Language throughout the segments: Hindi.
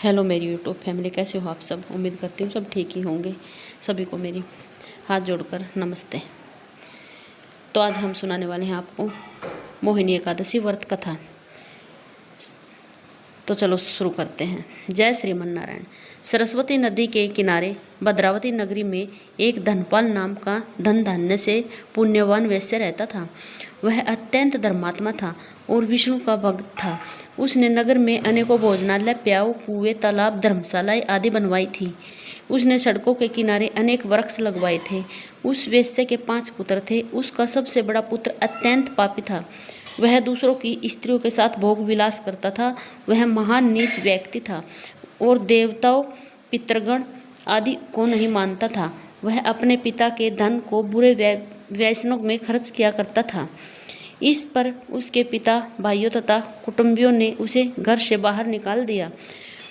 हेलो मेरी यूट्यूब फैमिली, कैसे हो आप सब। उम्मीद करती हूँ सब ठीक ही होंगे। सभी को मेरी हाथ जोड़कर नमस्ते। तो आज हम सुनाने वाले हैं आपको मोहिनी एकादशी व्रत कथा। तो चलो शुरू करते हैं। जय श्रीमन नारायण। सरस्वती नदी के किनारे भद्रावती नगरी में एक धनपाल नाम का धन धान्य से पुण्यवान वैश्य रहता था। वह अत्यंत धर्मात्मा था और विष्णु का भक्त था। उसने नगर में अनेकों भोजनालय, प्याऊ, कुएं, तालाब, धर्मशालाएं आदि बनवाई थी। उसने सड़कों के किनारे अनेक वृक्ष लगवाए थे। उस वैश्य के 5 पुत्र थे। उसका सबसे बड़ा पुत्र अत्यंत पापी था। वह दूसरों की स्त्रियों के साथ भोग विलास करता था। वह महान नीच व्यक्ति था और देवताओं, पितृगण आदि को नहीं मानता था। वह अपने पिता के धन को बुरे व्यसनों में खर्च किया करता था। इस पर उसके पिता, भाइयों तथा कुटुंबियों ने उसे घर से बाहर निकाल दिया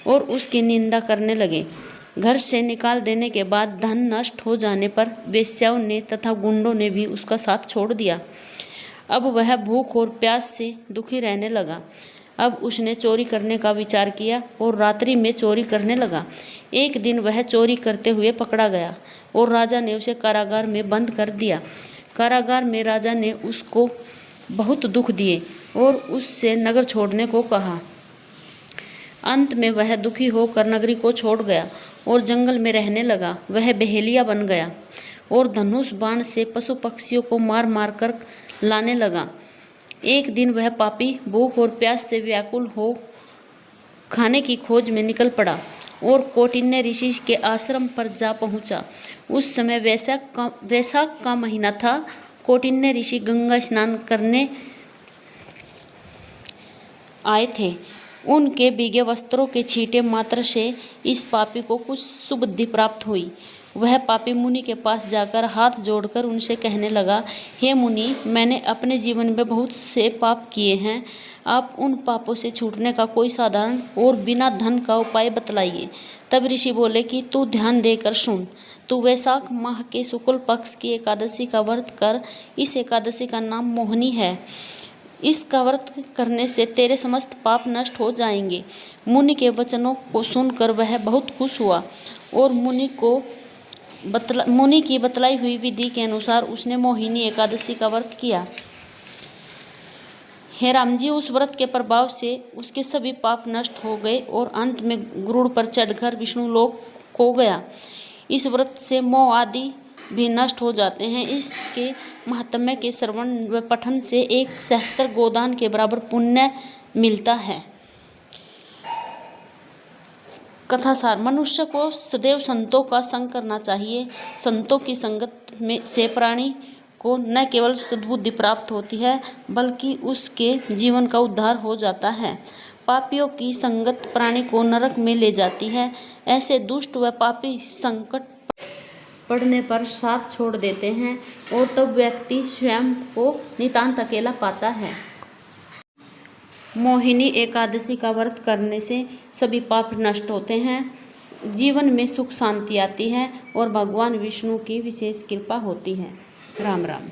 और उसकी निंदा करने लगे। घर से निकाल देने के बाद धन नष्ट हो जाने पर वेश्याओं ने तथा गुंडों ने भी उसका साथ छोड़ दिया। अब वह भूख और प्यास से दुखी रहने लगा। अब उसने चोरी करने का विचार किया और रात्रि में चोरी करने लगा। एक दिन वह चोरी करते हुए पकड़ा गया और राजा ने उसे कारागार में बंद कर दिया। कारागार में राजा ने उसको बहुत दुख दिए और उससे नगर छोड़ने को कहा। अंत में वह दुखी होकर नगरी को छोड़ गया और जंगल में रहने लगा। वह बहेलिया बन गया और धनुष बाण से पशु पक्षियों को मार मार कर लाने लगा। एक दिन वह पापी भूख और प्यास से व्याकुल हो खाने की खोज में निकल पड़ा और कौटिन्य ऋषि के आश्रम पर जा पहुंचा। उस समय वैशाख का महीना था। कौटिन्य ऋषि गंगा स्नान करने आए थे। उनके भीगे वस्त्रों के छींटे मात्र से इस पापी को कुछ सुबुद्धि प्राप्त हुई। वह पापी मुनि के पास जाकर हाथ जोड़कर उनसे कहने लगा, हे मुनि, मैंने अपने जीवन में बहुत से पाप किए हैं। आप उन पापों से छूटने का कोई साधारण और बिना धन का उपाय बतलाइए। तब ऋषि बोले कि तू ध्यान देकर सुन। तू वैशाख माह के शुक्ल पक्ष की एकादशी का व्रत कर। इस एकादशी का नाम मोहिनी है। इसका व्रत करने से तेरे समस्त पाप नष्ट हो जाएंगे। मुनि के वचनों को सुनकर वह बहुत खुश हुआ और मुनि की बतलाई हुई विधि के अनुसार उसने मोहिनी एकादशी का व्रत किया। हे राम जी, उस व्रत के प्रभाव से उसके सभी पाप नष्ट हो गए और अंत में गरुड़ पर चढ़कर विष्णु लोक को गया। इस व्रत से मोह आदि भी नष्ट हो जाते हैं। इसके महात्म्य के श्रवण व पठन से एक सहस्त्र गोदान के बराबर पुण्य मिलता है। कथासार। मनुष्य को सदैव संतों का संग करना चाहिए। संतों की संगत से प्राणी को न केवल सद्बुद्धि प्राप्त होती है बल्कि उसके जीवन का उद्धार हो जाता है। पापियों की संगत प्राणी को नरक में ले जाती है। ऐसे दुष्ट व पापी संकट पड़ने पर साथ छोड़ देते हैं और तब व्यक्ति स्वयं को नितांत अकेला पाता है। मोहिनी एकादशी का व्रत करने से सभी पाप नष्ट होते हैं, जीवन में सुख शांति आती है और भगवान विष्णु की विशेष कृपा होती है। राम राम।